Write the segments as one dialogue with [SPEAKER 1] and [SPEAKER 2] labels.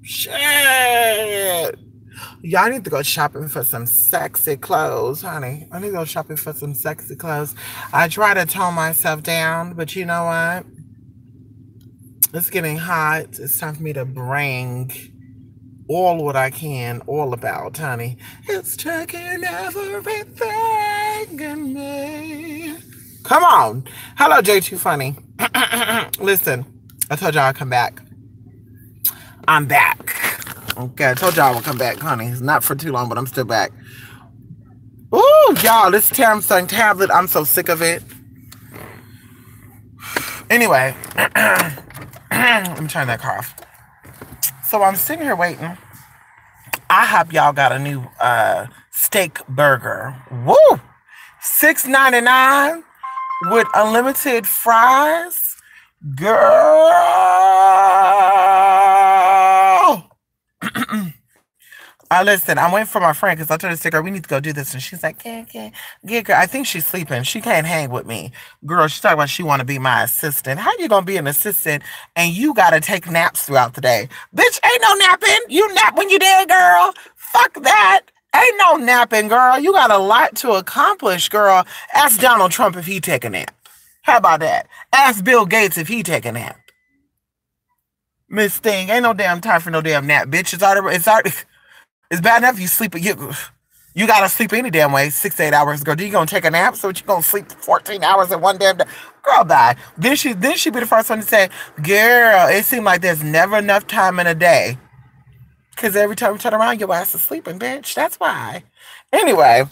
[SPEAKER 1] Shit. Y'all need to go shopping for some sexy clothes, honey. I need to go shopping for some sexy clothes. I try to tone myself down, but you know what? It's getting hot. It's time for me to bring all what I can, all about, honey. It's taking everything in me. Come on. Hello, J2 Funny. Listen, I told y'all I'd come back. I'm back. Okay, I told y'all I would come back, honey. It's not for too long, but I'm still back. Ooh, y'all, this Samsung tablet, I'm so sick of it. Anyway, let me turn that car off. So I'm sitting here waiting. IHOP, y'all, got a new steak burger. Woo! $6.99 with unlimited fries. Girl! Listen, I went for my friend because I told her, girl, we need to go do this. And she's like, yeah, girl. I think she's sleeping. She can't hang with me. Girl, she's talking about she want to be my assistant. How you going to be an assistant and you got to take naps throughout the day? Bitch, ain't no napping. You nap when you dead, girl. Fuck that. Ain't no napping, girl. You got a lot to accomplish, girl. Ask Donald Trump if he take a nap. How about that? Ask Bill Gates if he take a nap. Miss Thing, ain't no damn time for no damn nap, bitch. It's bad enough you sleep. You gotta sleep any damn way, 6 to 8 hours. Girl, you gonna take a nap? So you gonna sleep 14 hours in one damn day? Girl, bye. Then she be the first one to say, girl, it seems like there's never enough time in a day. Cause every time you turn around, your ass is sleeping, bitch. That's why. Anyway,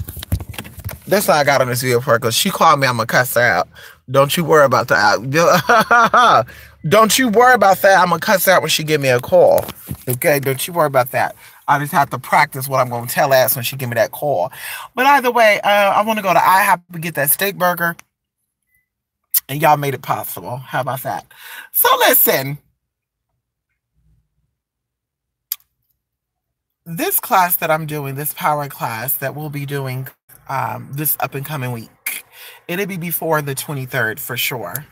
[SPEAKER 1] that's why I got on this video for her, because she called me, I'm gonna cuss her out. Don't you worry about that. Don't you worry about that. I'm gonna cuss her out when she give me a call. Okay, don't you worry about that. I just have to practice what I'm going to tell ass when she give me that call. But either way, I want to go to IHOP and get that steak burger. And y'all made it possible. How about that? So listen. This class that I'm doing, this power class that we'll be doing this up and coming week, it'll be before the 23rd for sure.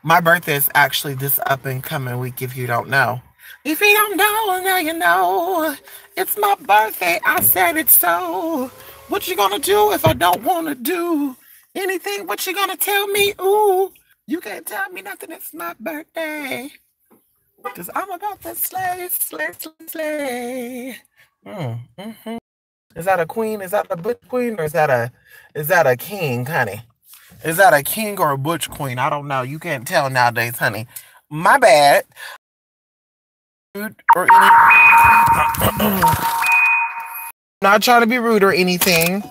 [SPEAKER 1] My birthday is actually this up and coming week if you don't know. If you don't know, now you know. It's my birthday. I said it so. What you gonna do if I don't want to do anything? What you gonna tell me? Ooh, you can't tell me nothing. It's my birthday. Because I'm about to slay. Mm-hmm. Is that a queen? Is that a butch queen? Or is that a king, honey? Is that a king or a butch queen? I don't know. You can't tell nowadays, honey. My bad. Or not trying to be rude or anything.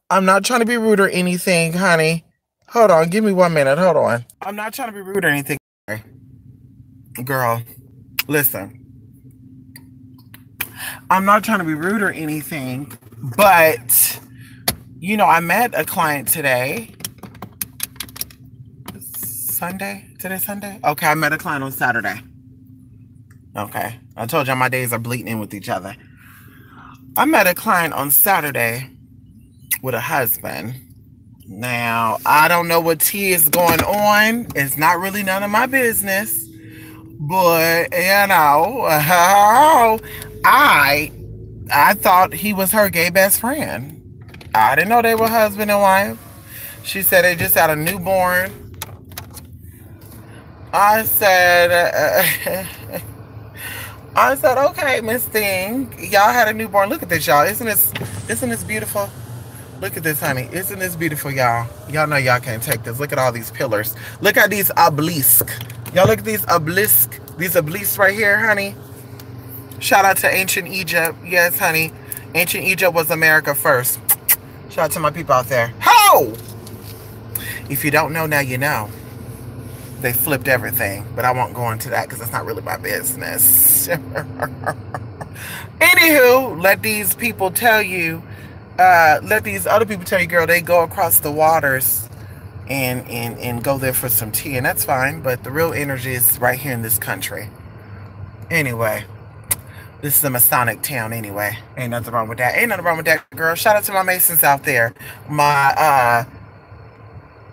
[SPEAKER 1] I'm not trying to be rude or anything, honey. Hold on, give me 1 minute. Hold on. I'm not trying to be rude or anything. Girl, listen. I'm not trying to be rude or anything, but you know, I met a client today. Sunday? Today's Sunday? Okay, I met a client on Saturday. Okay, I told y'all my days are bleeding in with each other. I met a client on Saturday with a husband. Now, I don't know what tea is going on. It's not really none of my business. But, you know, I thought he was her gay best friend. I didn't know they were husband and wife. She said they just had a newborn. I said, okay, Miss Thing, y'all had a newborn. Look at this, y'all. Isn't this beautiful? Look at this, honey. Isn't this beautiful, y'all? Y'all know y'all can't take this. Look at all these pillars. Look at these obelisks. Y'all look at these obelisks. These obelisks right here, honey. Shout out to ancient Egypt. Yes, honey. Ancient Egypt was America first. Shout out to my people out there. Ho! If you don't know, now you know. They flipped everything, but I won't go into that because it's not really my business. Anywho, let these people tell you, let these other people tell you, girl, they go across the waters and go there for some tea, and that's fine, but the real energy is right here in this country. Anyway, this is a Masonic town anyway. Ain't nothing wrong with that. Ain't nothing wrong with that, girl. Shout out to my Masons out there. My,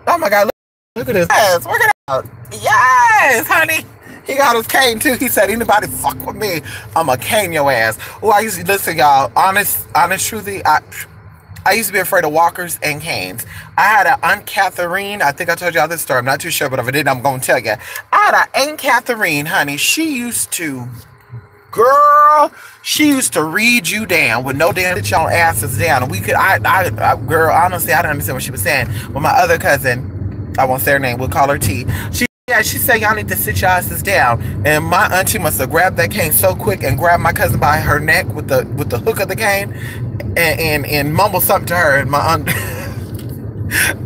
[SPEAKER 1] oh my God, look at this. Yes, work it out. Yes, honey. He got his cane too. He said, "Anybody fuck with me, I'ma cane your ass." Oh, I used to listen, y'all. Honest, truthly, I used to be afraid of walkers and canes. I had an Aunt Catherine. I think I told y'all this story. I'm not too sure, but if I didn't, I'm gonna tell you. I had an Aunt Catherine, honey. She used to, girl. She used to read you down with no damn sit your asses down, and we could. Girl, honestly, I don't understand what she was saying. But my other cousin, I won't say her name. We'll call her T. She said y'all need to sit your asses down, and my auntie must have grabbed that cane so quick and grabbed my cousin by her neck with the hook of the cane, and mumbled something to her. And my aunt.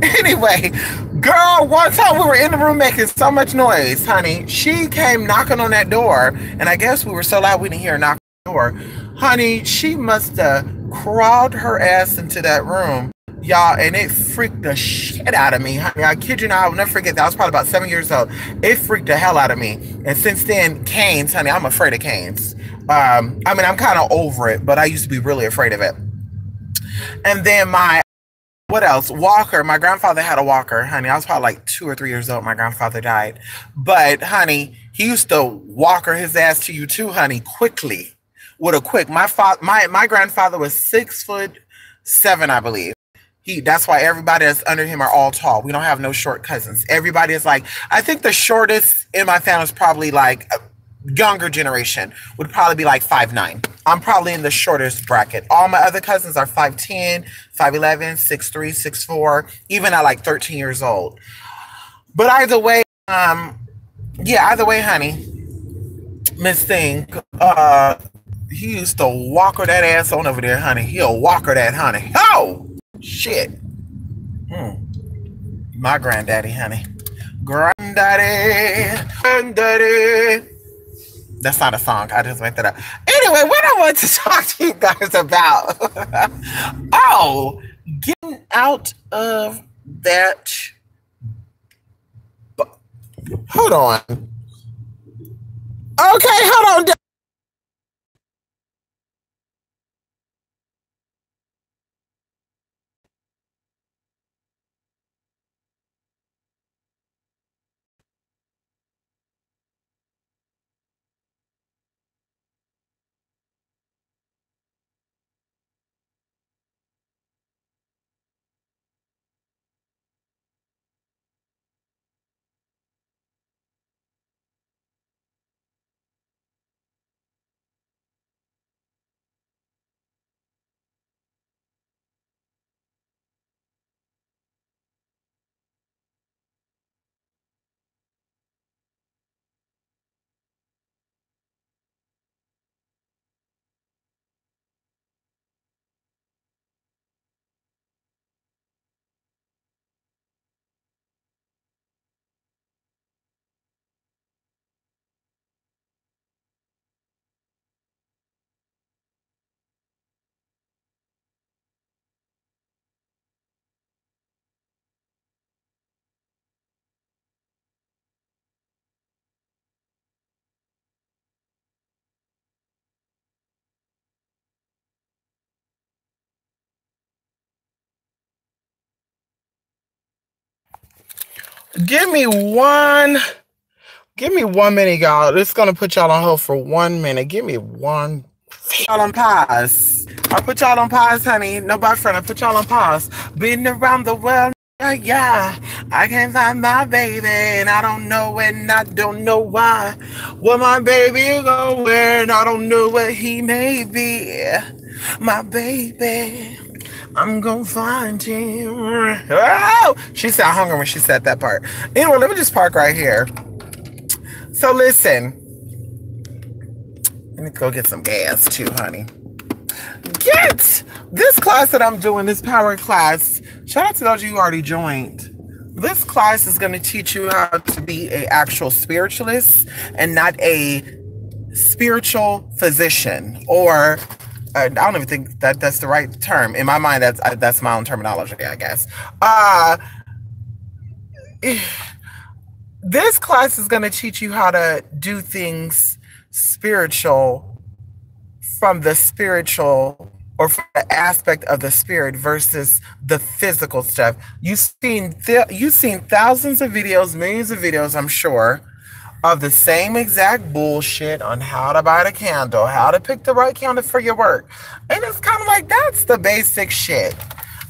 [SPEAKER 1] Anyway, girl, one time we were in the room making so much noise, honey. She came knocking on that door, and I guess we were so loud we didn't hear her knock on the door. Honey, she must have crawled her ass into that room, y'all, and it freaked the shit out of me, honey. I kid you not, I'll never forget that. I was probably about 7 years old. It freaked the hell out of me. And since then, canes, honey, I'm afraid of canes. I mean, I'm kind of over it, but I used to be really afraid of it. And then what else? Walker. My grandfather had a walker, honey. I was probably like 2 or 3 years old. My grandfather died. But, honey, he used to walker his ass to you too, honey, quickly. With a quick. My grandfather was 6'7", I believe. That's why everybody that's under him are all tall. We don't have no short cousins. Everybody is like, I think the shortest in my family is probably like younger generation would probably be like 5'9". I'm probably in the shortest bracket. All my other cousins are 5'10", 5'11", 6'3", 6'4", even at like 13 years old. But either way, honey, Miss Thing, he used to walk her that ass on over there, honey. He'll walk her that, honey. Oh, shit. My granddaddy, honey. Granddaddy. That's not a song. I just made that up. Anyway, what I want to talk to you guys about. Getting out of that. Hold on. Okay, hold on. Give me 1 minute, y'all. It's gonna put y'all on hold for 1 minute. Give me one. Y'all on pause. I put y'all on pause, honey. No boyfriend. I put y'all on pause. Been around the world, yeah. I can't find my baby, and I don't know when. I don't know why. Where my baby going? I don't know where he may be. My baby. I'm gonna find him. Oh! She said hunger when she said that part. Anyway, let me just park right here. So listen. Let me go get some gas too, honey. Get this class that I'm doing, this power class. Shout out to those of you who already joined. This class is going to teach you how to be an actual spiritualist and not a spiritual physician, or I don't even think that that's the right term. In my mind, that's my own terminology, I guess. This class is going to teach you how to do things spiritual from the spiritual, or from the aspect of the spirit versus the physical stuff. You've seen thousands of videos, millions of videos, I'm sure, of the same exact bullshit on how to buy the candle, how to pick the right candle for your work. And it's kind of like, that's the basic shit.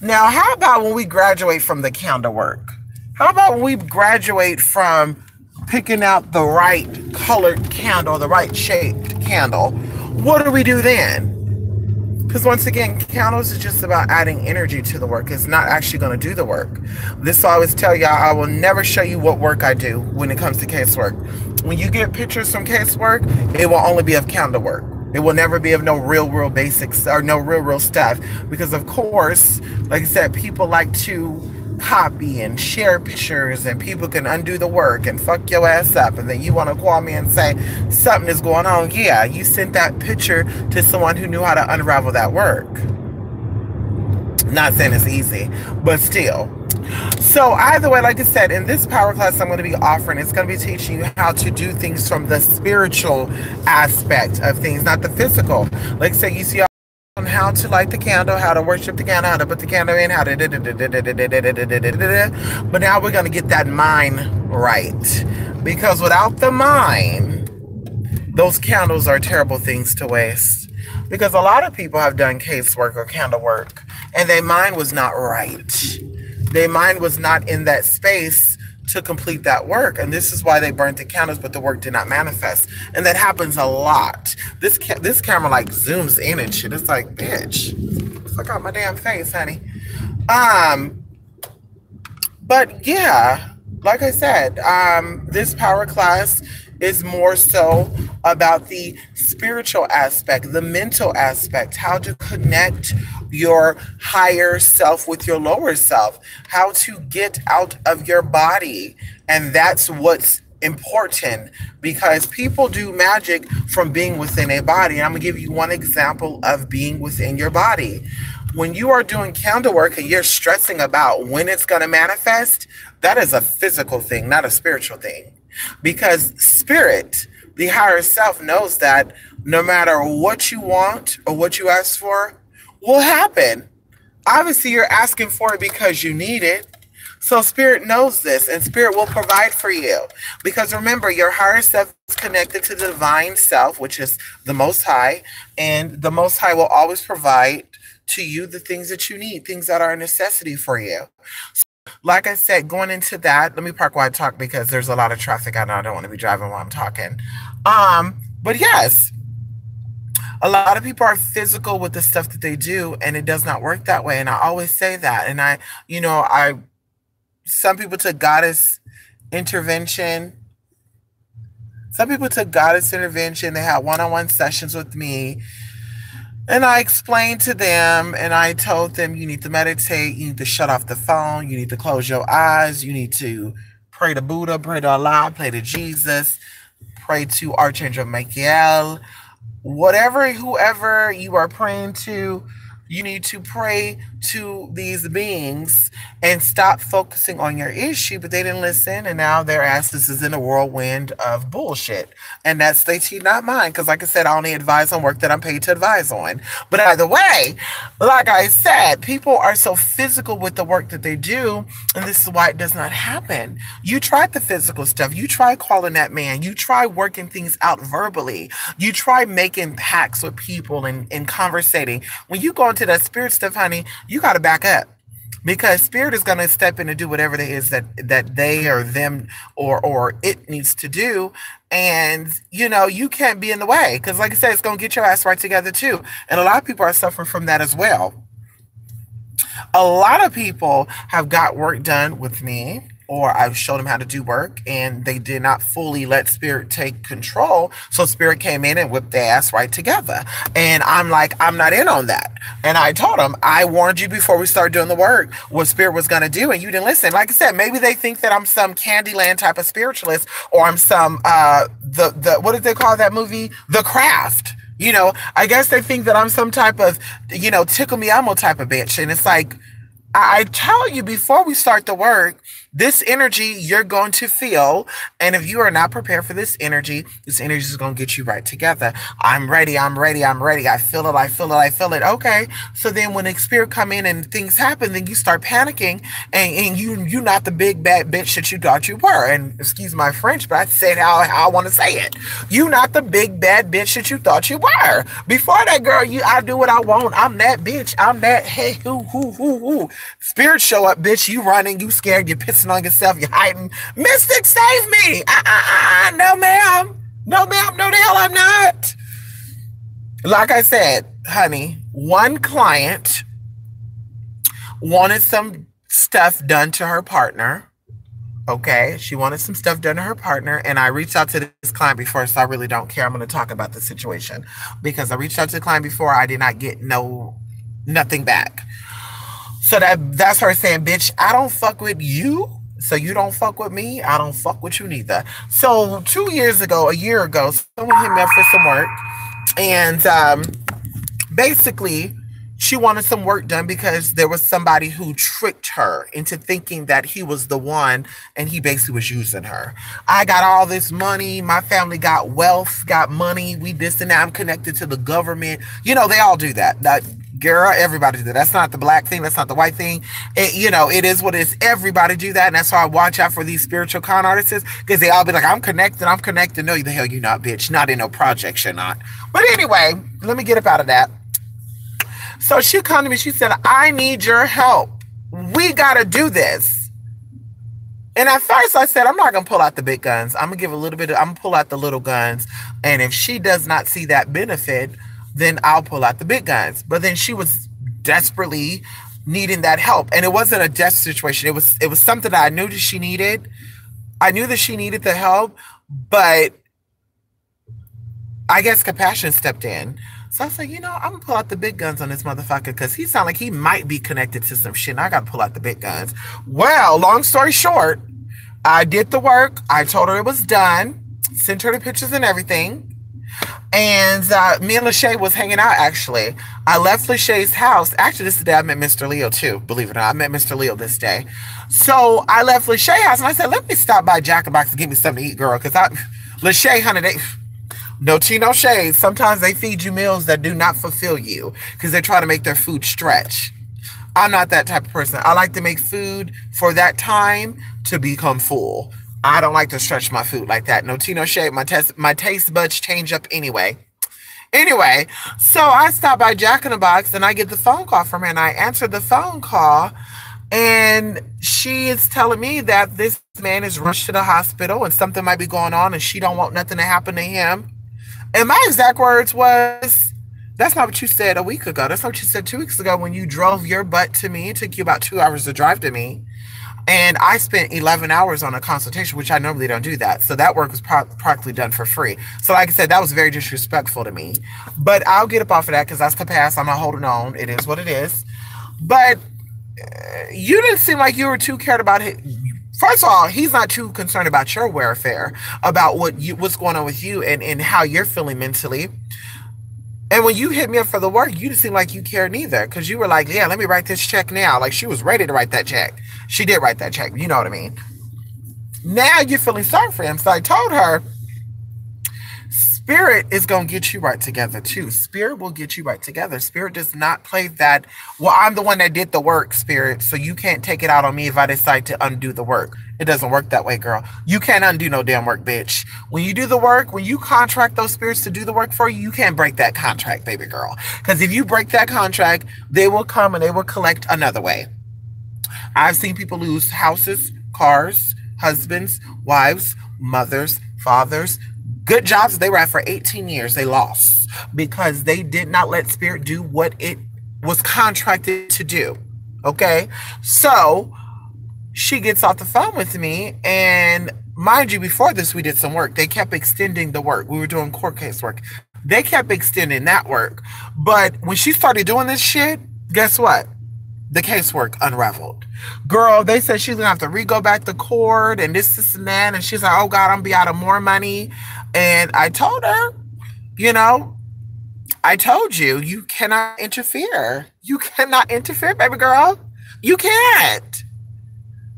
[SPEAKER 1] Now, how about when we graduate from the candle work? How about when we graduate from picking out the right colored candle, the right shaped candle? What do we do then? Because once again, candles is just about adding energy to the work. It's not actually going to do the work. This I always tell y'all, I will never show you what work I do when it comes to casework. When you get pictures from casework, it will only be of candle work. It will never be of no real basics or no real stuff. Because of course, like I said, people like to copy and share pictures, and people can undo the work and fuck your ass up, and then you want to call me and say something is going on. Yeah, you sent that picture to someone who knew how to unravel that work. Not saying it's easy, but still. So either way, like I said, in this power class I'm going to be offering, it's going to be teaching you how to do things from the spiritual aspect of things, not the physical. Like I said, you see on how to light the candle, how to worship the candle, how to put the candle in, how to but now we're going to get that mind right, because without the mind, those candles are terrible things to waste. Because a lot of people have done casework or candle work and their mind was not right. Their mind was not in that space to complete that work, and this is why they burnt the candles, but the work did not manifest. And that happens a lot. This camera like zooms in and shit. It's like, bitch, fuck out my damn face, honey. But yeah, like I said, this power class is more so about the spiritual aspect, the mental aspect, how to connect your higher self with your lower self, how to get out of your body. And that's what's important, because people do magic from being within a body. And I'm gonna give you one example of being within your body. When you are doing candle work and you're stressing about when it's gonna manifest, that is a physical thing, not a spiritual thing. Because spirit, the higher self, knows that no matter what you want or what you ask for will happen. Obviously, you're asking for it because you need it. So spirit knows this, and spirit will provide for you. Because remember, your higher self is connected to the divine self, which is the Most High. And the Most High will always provide to you the things that you need, things that are a necessity for you. Like I said, going into that, let me park while I talk because there's a lot of traffic. I know I don't want to be driving while I'm talking. But yes, a lot of people are physical with the stuff that they do, and it does not work that way. And I always say that. And some people took goddess intervention. Some people took goddess intervention. They had one-on-one sessions with me. And I explained to them, and I told them, you need to meditate, you need to shut off the phone, you need to close your eyes, you need to pray to Buddha, pray to Allah, pray to Jesus, pray to Archangel Michael, whoever you are praying to, you need to pray to these beings and stop focusing on your issue. But they didn't listen, and now their asses is in a whirlwind of bullshit. And that's their tea, not mine, because like I said, I only advise on work that I'm paid to advise on. But either way, like I said, people are so physical with the work that they do, and this is why it does not happen. You tried the physical stuff. You try calling that man. You try working things out verbally. You try making pacts with people and conversating. When you go into that spirit stuff, honey, you got to back up, because spirit is going to step in and do whatever it is that they or them or it needs to do. And, you can't be in the way, because like I said, it's going to get your ass right together too. And a lot of people are suffering from that as well. A lot of people have got work done with me, or I've showed them how to do work, and they did not fully let spirit take control. So spirit came in and whipped their ass right together. And I'm like, I'm not in on that. And I told them, I warned you before we started doing the work what spirit was going to do, and you didn't listen. Like I said, maybe they think that I'm some Candyland type of spiritualist, or I'm some, what did they call that movie? The Craft. I guess they think that I'm some type of, tickle me elmo type of bitch. And it's like, I tell you before we start the work, This energy you're going to feel. And if you are not prepared for this energy is going to get you right together. I'm ready. I'm ready. I'm ready. I feel it. I feel it. I feel it. Okay. So then when the spirit come in and things happen, then you start panicking and you not the big bad bitch that you thought you were. And excuse my French, but I said how I want to say it. You not the big bad bitch that you thought you were. Before that, girl, I do what I want. I'm that bitch. I'm that, hey, who. Spirit show up, bitch. You running, you scared, you're pissing on yourself, you're hiding. Mystic, save me. No, ma'am. No, ma'am. No, the hell I'm not. Like I said, honey, one client wanted some stuff done to her partner. Okay, she wanted some stuff done to her partner, and I reached out to this client before, so I really don't care. I'm going to talk about the situation because I reached out to the client before. I did not get nothing back. So that's her saying, bitch, I don't fuck with you, so you don't fuck with me. I don't fuck with you neither. So a year ago, someone hit me up for some work, and basically she wanted some work done because there was somebody who tricked her into thinking that he was the one, and he basically was using her. I got all this money. My family got wealth, got money. We this and that. I'm connected to the government. You know, they all do that. Girl, everybody do that. That's not the black thing. That's not the white thing. It is what it is. Everybody do that. And that's why I watch out for these spiritual con artists, because they all be like, I'm connected. No, the hell you not, bitch. Not in no projects, you're not. But anyway, let me get up out of that. So she come to me, she said, I need your help. We got to do this. And at first I said, I'm not going to pull out the big guns. I'm going to pull out the little guns. And if she does not see that benefit, then I'll pull out the big guns. But then she was desperately needing that help. And it wasn't a death situation. It was something that I knew that she needed. I knew that she needed the help, but I guess compassion stepped in. So I was like, I'm going to pull out the big guns on this motherfucker because he sounds like he might be connected to some shit. And I got to pull out the big guns. Well, long story short, I did the work. I told her it was done. Sent her the pictures and everything. And me and Lachey was hanging out, actually. I left Lachey's house. Actually, this is the day I met Mr. Leo, too. Believe it or not, I met Mr. Leo this day. So I left Lachey's house, and I said, let me stop by Jack in the Box and get me something to eat, girl. Because Lachey, honey, no tea, no shade. Sometimes they feed you meals that do not fulfill you because they try to make their food stretch. I'm not that type of person. I like to make food for that time to become full. I don't like to stretch my food like that. No tea, no shade. My taste buds change up anyway. Anyway, so I stopped by Jack in the Box and I get the phone call from her, and I answered the phone call, and she is telling me that this man is rushed to the hospital and something might be going on and she don't want nothing to happen to him. And my exact words was, that's not what you said a week ago. That's not what you said 2 weeks ago when you drove your butt to me. It took you about 2 hours to drive to me. And I spent 11 hours on a consultation, which I normally don't do that. So that work was practically done for free. So like I said, that was very disrespectful to me. But I'll get up off of that because that's the past. I'm not holding on. It is what it is. But you didn't seem like you were too cared about it. First of all, he's not too concerned about your welfare, about what's going on with you and how you're feeling mentally. And when you hit me up for the work, you didn't seem like you cared neither, because you were like, yeah, let me write this check now. Like she was ready to write that check. She did write that check. You know what I mean? Now you're feeling sorry for him. So I told her, Spirit is going to get you right together too. Spirit will get you right together. Spirit does not play that, well, I'm the one that did the work, Spirit, so you can't take it out on me if I decide to undo the work. It doesn't work that way, girl. You can't undo no damn work, bitch. When you do the work, when you contract those spirits to do the work for you, you can't break that contract, baby girl. Because if you break that contract, they will come and they will collect another way. I've seen people lose houses, cars, husbands, wives, mothers, fathers, good jobs they were at for 18 years, they lost because they did not let Spirit do what it was contracted to do. Okay? So she gets off the phone with me, and mind you, before this, we did some work. They kept extending the work. We were doing court case work. They kept extending that work. But when she started doing this shit, guess what? The casework unraveled. Girl, they said she's gonna have to re-go back to court and this and that. And she's like, oh God, I'm gonna be out of more money. And I told her, I told you, you cannot interfere. You cannot interfere, baby girl. You can't.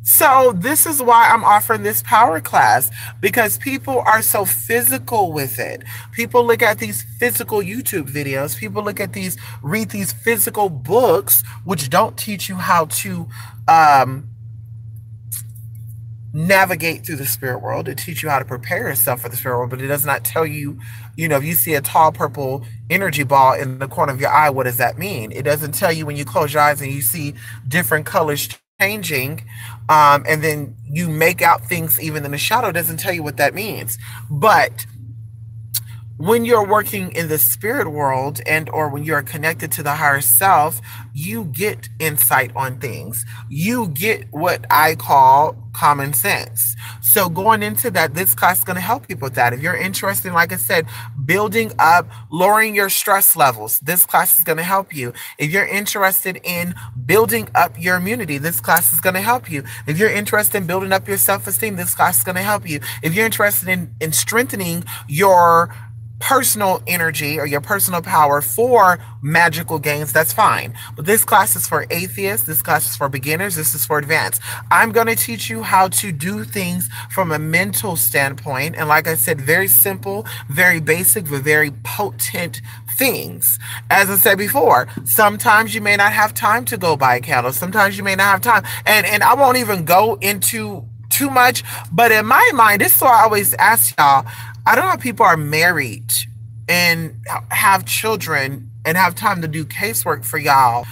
[SPEAKER 1] So this is why I'm offering this power class, because people are so physical with it. People look at these physical YouTube videos. People look at read these physical books, which don't teach you how to um, navigate through the spirit world. It teaches you how to prepare yourself for the spirit world, but it does not tell you, if you see a tall purple energy ball in the corner of your eye, what does that mean? It doesn't tell you when you close your eyes and you see different colors changing, and then you make out things even in the shadow. It doesn't tell you what that means. But when you're working in the spirit world, and or when you're connected to the higher self, you get insight on things. You get what I call common sense. So going into that, this class is going to help people with that. If you're interested in, like I said, building up, lowering your stress levels, this class is going to help you. If you're interested in building up your immunity, this class is going to help you. If you're interested in building up your self-esteem, this class is going to help you. If you're interested in strengthening your personal energy or your personal power for magical gains, that's fine. But this class is for atheists. This class is for beginners. This is for advanced. I'm going to teach you how to do things from a mental standpoint. And like I said, very simple, very basic, but very potent things. As I said before, sometimes you may not have time to go buy a candle. Sometimes you may not have time. And I won't even go into too much, but in my mind, this is why I always ask y'all, I don't know if people are married and have children and have time to do casework for y'all,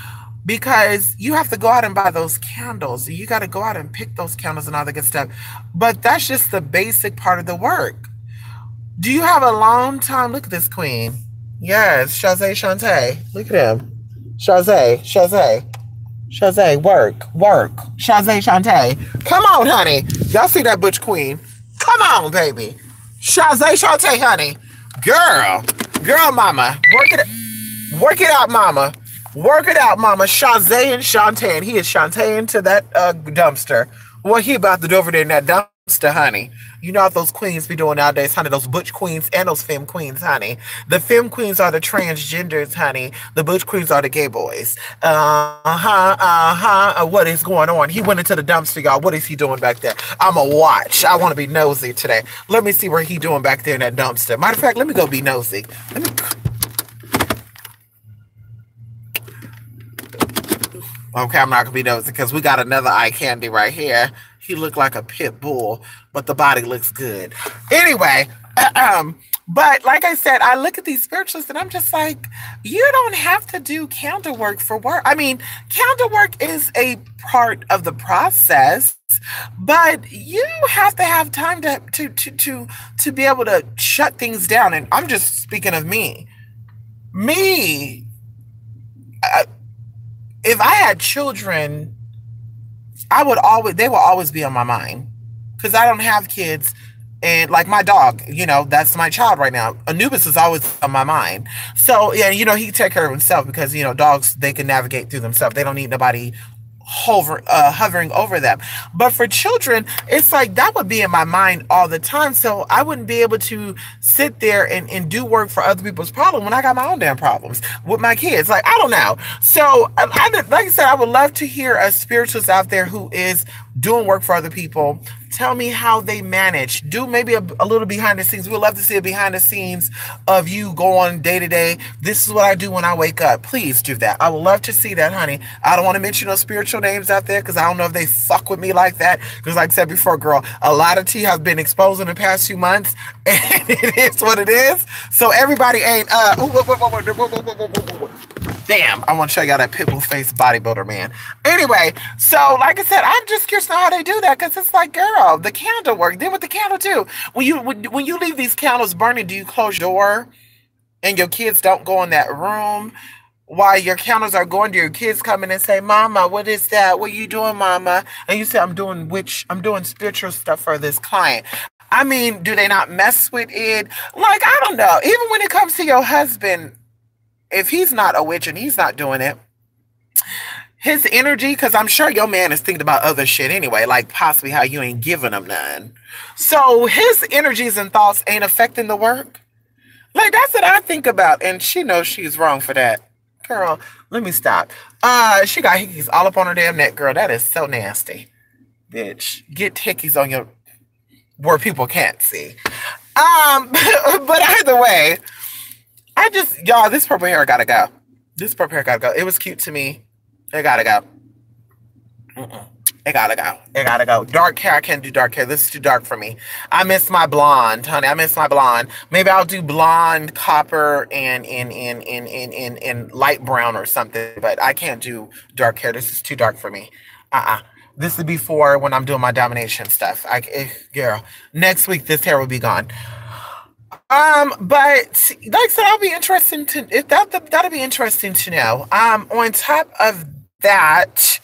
[SPEAKER 1] because you have to go out and buy those candles. You got to go out and pick those candles and all that good stuff. But that's just the basic part of the work. Do you have a long time? Look at this queen. Yes, Shazay Shantae. Look at him. Shazay. Work. Shazay Shantae. Come on, honey. Y'all see that butch queen? Come on, baby. Shazay Shantae, honey. Girl, mama. Work it out, mama. Work it out, mama. Shazay and Shantae. And he is Shantae into that dumpster. What he about to do over there in that dumpster, honey? You know what those queens be doing nowadays, honey? Those butch queens and those femme queens, honey. The femme queens are the transgenders, honey. The butch queens are the gay boys. What is going on? He went into the dumpster, y'all. What is he doing back there? I'ma watch. I want to be nosy today. Let me see what he doing back there in that dumpster. Matter of fact, let me go be nosy. Okay, I'm not gonna be nosy because we got another eye candy right here. He looked like a pit bull, but the body looks good. Anyway, but like I said, I look at these spiritualists and I'm just like, you don't have to do candle work for work. I mean, candle work is a part of the process, but you have to have time to be able to shut things down. And I'm just speaking of me. If I had children, they will always be on my mind, because I don't have kids. And like my dog, that's my child right now. Anubis is always on my mind. So yeah, he can take care of himself, because dogs, they can navigate through themselves. They don't need nobody hovering over them. But for children, it's like that would be in my mind all the time. So I wouldn't be able to sit there and do work for other people's problems when I got my own damn problems with my kids. Like, I don't know. So like I said, I would love to hear a spiritualist out there who is doing work for other people. Tell me how they manage. Do maybe a little behind the scenes. We'd love to see a behind the scenes of you going day to day. This is what I do when I wake up. Please do that. I would love to see that, honey. I don't want to mention no spiritual names out there, because I don't know if they fuck with me like that. Because like I said before, girl, a lot of tea has been exposed in the past few months, and it is what it is. So everybody ain't damn, I want to show y'all that pitbull face bodybuilder man. Anyway, so like I said, I'm just curious to know how they do that, because it's like, girl, the candle work. Then with the candle too, when you leave these candles burning, do you close your door and your kids don't go in that room while your candles are going? Do your kids come in and say, "Mama, what is that? What are you doing, Mama?" And you say, I'm doing spiritual stuff for this client." I mean, do they not mess with it? Like, I don't know. Even when it comes to your husband, if he's not a witch and he's not doing it, his energy, because I'm sure your man is thinking about other shit anyway, like possibly how you ain't giving him none. So his energies and thoughts ain't affecting the work. Like, that's what I think about. And she knows she's wrong for that. Girl, let me stop. She got hickeys all up on her damn neck, girl. That is so nasty. bitch. Get hickeys on your where people can't see. But either way, I just y'all, this purple hair gotta go. This purple hair gotta go. It was cute to me. It gotta go. Mm-mm. It gotta go. It gotta go. Dark hair, I can't do dark hair. This is too dark for me. I miss my blonde, honey. I miss my blonde. Maybe I'll do blonde, copper, and in light brown or something. But I can't do dark hair. This is too dark for me. This would be for when I'm doing my domination stuff. Girl, next week this hair will be gone. But like I said, I'll be interesting to if that'll be interesting to know. On top of that,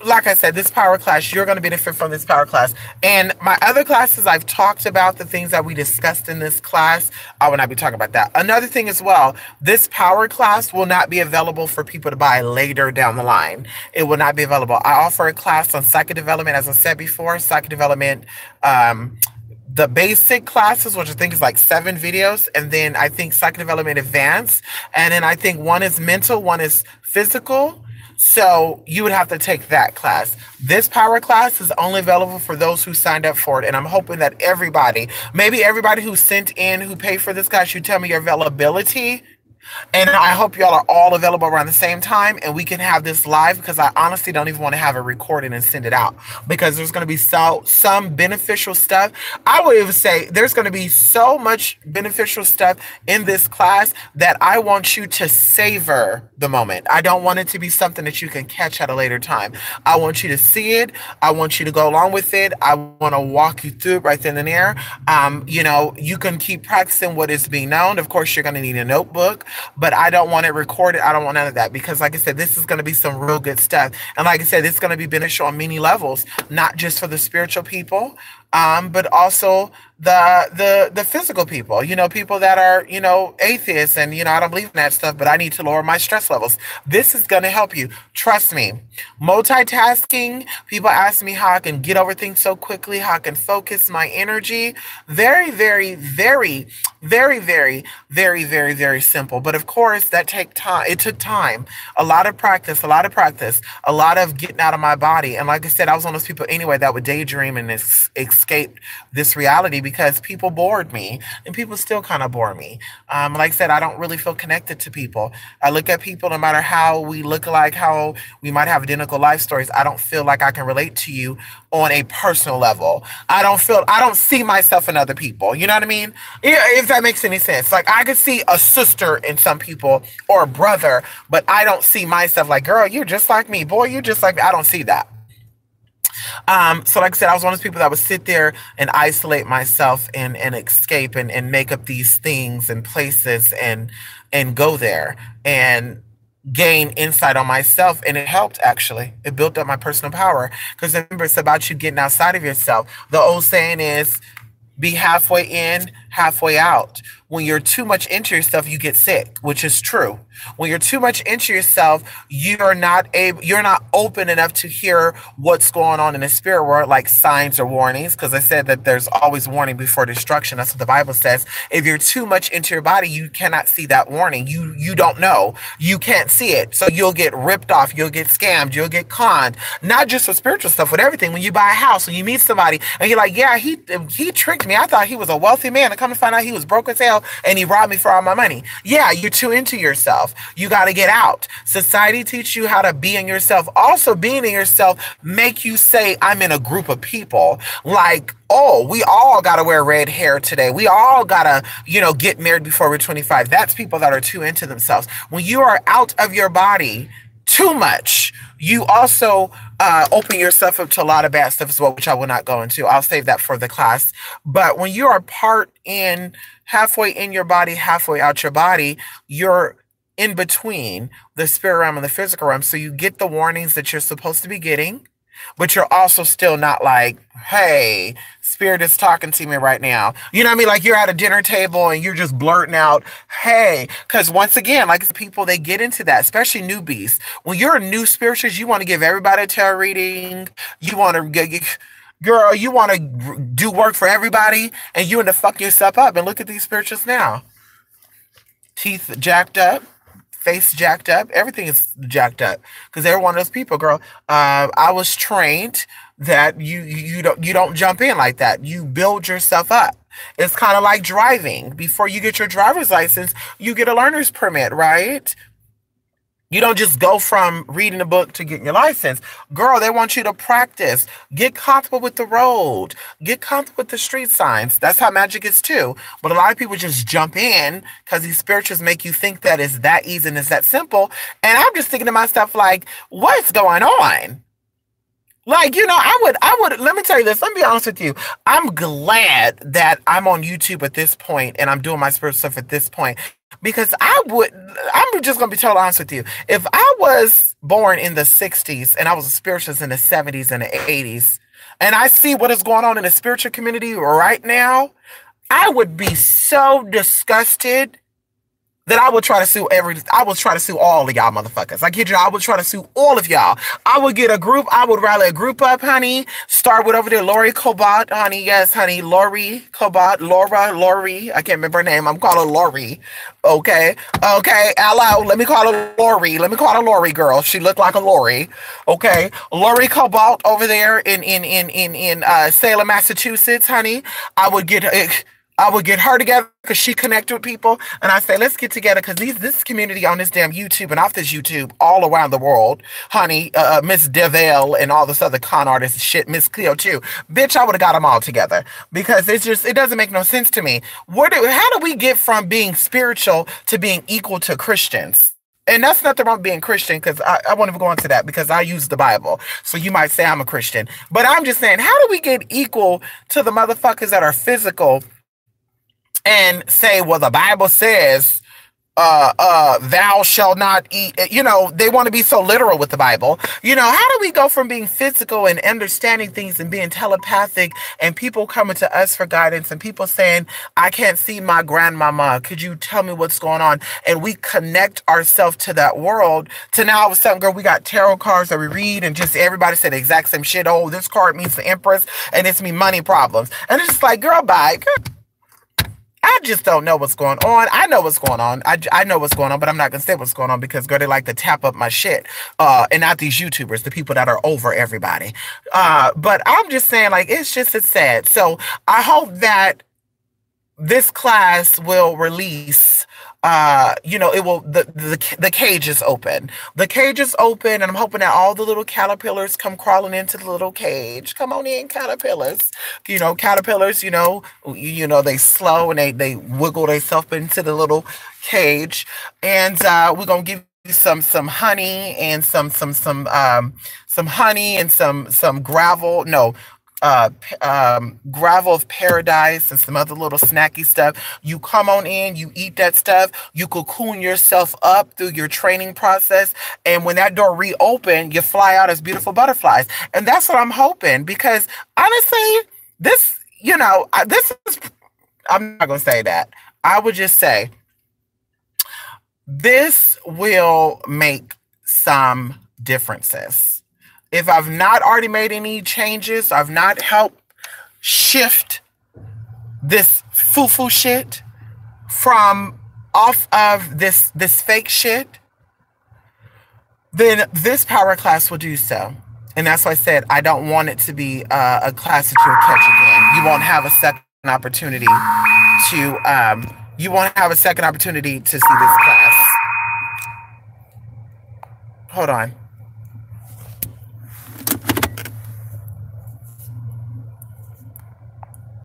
[SPEAKER 1] like I said, this power class, you're going to benefit from this power class. And my other classes, I've talked about the things that we discussed in this class. I will not be talking about that. Another thing as well, this power class will not be available for people to buy later down the line. It will not be available. I offer a class on psychic development, as I said before, psychic development, the basic classes, which I think is like 7 videos, and then I think psychic development advanced, and then I think one is mental, one is physical. So you would have to take that class. This power class is only available for those who signed up for it. And I'm hoping that everybody, maybe everybody who sent in, who paid for this class, you tell me your availability. And I hope y'all are all available around the same time and we can have this live, because I honestly don't even want to have it recorded and send it out, because there's going to be some beneficial stuff. I would even say there's going to be so much beneficial stuff in this class that I want you to savor the moment. I don't want it to be something that you can catch at a later time. I want you to see it. I want you to go along with it. I want to walk you through it right then and there. You know, you can keep practicing what is being known. Of course, you're going to need a notebook. But I don't want it recorded. I don't want none of that, because like I said, this is going to be some real good stuff. And like I said, it's going to be beneficial on many levels, not just for the spiritual people, but also the physical people, you know, people that are, you know, atheists and, you know, I don't believe in that stuff, but I need to lower my stress levels. This is going to help you. Trust me. Multitasking, people ask me how I can get over things so quickly, how I can focus my energy. Very, very, very, very, very, very, very, very simple. But of course, that take time. It took time, a lot of practice, a lot of getting out of my body. And like I said, I was one of those people anyway that would daydream and escape this reality, because people bored me, and people still kind of bore me. Like I said, I don't really feel connected to people. I look at people, no matter how we look alike, how we might have identical life stories, I don't feel like I can relate to you on a personal level. I don't see myself in other people. You know what I mean? If that makes any sense. Like, I could see a sister in some people or a brother, but I don't see myself like, girl, you're just like me. Boy, you're just like me. I don't see that. So like I said, I was one of those people that would sit there and isolate myself and escape and make up these things and places and go there and gain insight on myself. And it helped, actually. It built up my personal power, because remember, it's about you getting outside of yourself. The old saying is, be halfway in, halfway out. When you're too much into yourself, you get sick, which is true. When you're too much into yourself, you're not open enough to hear what's going on in the spirit world, like signs or warnings. Because I said that there's always warning before destruction. That's what the Bible says. If you're too much into your body, you cannot see that warning. You don't know. You can't see it. So you'll get ripped off. You'll get scammed. You'll get conned. Not just with spiritual stuff, with everything. When you buy a house, when you meet somebody, and you're like, yeah, he tricked me. I thought he was a wealthy man. And come to find out he was broke as hell, and he robbed me for all my money. Yeah, you're too into yourself. You got to get out. Society teaches you how to be in yourself. Also, being in yourself make you say, I'm in a group of people. Like, oh, we all got to wear red hair today. We all got to, get married before we're 25. That's people that are too into themselves. When you are out of your body too much, you also open yourself up to a lot of bad stuff as well, which I will not go into. I'll save that for the class. But when you are halfway in your body, halfway out your body, you're in between the spirit realm and the physical realm. So you get the warnings that you're supposed to be getting, but you're also still not like, hey, spirit is talking to me right now. You know what I mean? Like, you're at a dinner table and you're just blurting out, hey, because once again, like, people, they get into that, especially newbies. When you're a new spiritualist, you want to give everybody a tarot reading. You want to girl, you want to do work for everybody, and you want to fuck yourself up. And look at these spiritualists now. Teeth jacked up, face jacked up. Everything is jacked up because they're one of those people, girl. I was trained that you don't jump in like that. You build yourself up. It's kind of like driving. Before you get your driver's license, you get a learner's permit, right? You don't just go from reading a book to getting your license. Girl, they want you to practice. Get comfortable with the road. Get comfortable with the street signs. That's how magic is too. But a lot of people just jump in because these spirituals make you think that it's that easy and it's that simple. And I'm just thinking to myself, like, what's going on? Like, let me tell you this. Let me be honest with you. I'm glad that I'm on YouTube at this point and I'm doing my spiritual stuff at this point because I'm just going to be totally honest with you. If I was born in the 60s and I was a spiritualist in the 70s and the 80s, and I see what is going on in the spiritual community right now, I would be so disgusted that I would try to sue all of y'all motherfuckers. I kid you, I would try to sue all of y'all. I would rally a group up, honey. Start with over there, Lori Cobalt, honey. Yes, honey, Lori Cobalt, Lori. I can't remember her name. I'm calling her Lori. Okay. Hello. Let me call her Lori. Girl. She looked like a Lori. Okay. Lori Cobalt over there in Salem, Massachusetts, honey. I would get her together because she connected with people. And I say, let's get together because this community on this damn YouTube and off this YouTube all around the world, honey, Miss Deville and all this other con artist shit, Miss Cleo too. Bitch, I would have got them all together because it doesn't make no sense to me. How do we get from being spiritual to being equal to Christians? And that's nothing wrong with being Christian because I won't even go into that because I use the Bible. So you might say I'm a Christian. But I'm just saying, how do we get equal to the motherfuckers that are physical and say, well, the Bible says, thou shalt not eat. They want to be so literal with the Bible. How do we go from being physical and understanding things and being telepathic and people coming to us for guidance and people saying, I can't see my grandmama. Could you tell me what's going on? And we connect ourselves to that world to now all of a sudden, girl, we got tarot cards that we read and just everybody said the exact same shit. Oh, this card means the Empress and it's me money problems. And it's just like, girl, bye. I just don't know what's going on. I know what's going on. I know what's going on, but I'm not going to say what's going on because, girl, they like to tap up my shit. And not these YouTubers, the people that are over everybody. But I'm just saying, like, it's sad. So I hope that this class will release the cage is open. The cage is open, and I'm hoping that all the little caterpillars come crawling into the little cage. Come on in, caterpillars. Caterpillars, they slow and they wiggle themselves into the little cage. And we're gonna give you some honey and some honey and some gravel. No, gravel of paradise and some other little snacky stuff. You come on in, you eat that stuff, you cocoon yourself up through your training process, and when that door reopen, you fly out as beautiful butterflies. And that's what I'm hoping, because honestly, this is, I'm not gonna say that. I would just say this will make some differences. If I've not already made any changes, I've not helped shift this foo-foo shit from off of this fake shit, then this power class will do so. And that's why I said I don't want it to be a class that you'll catch again. You won't have a second opportunity to see this class. Hold on.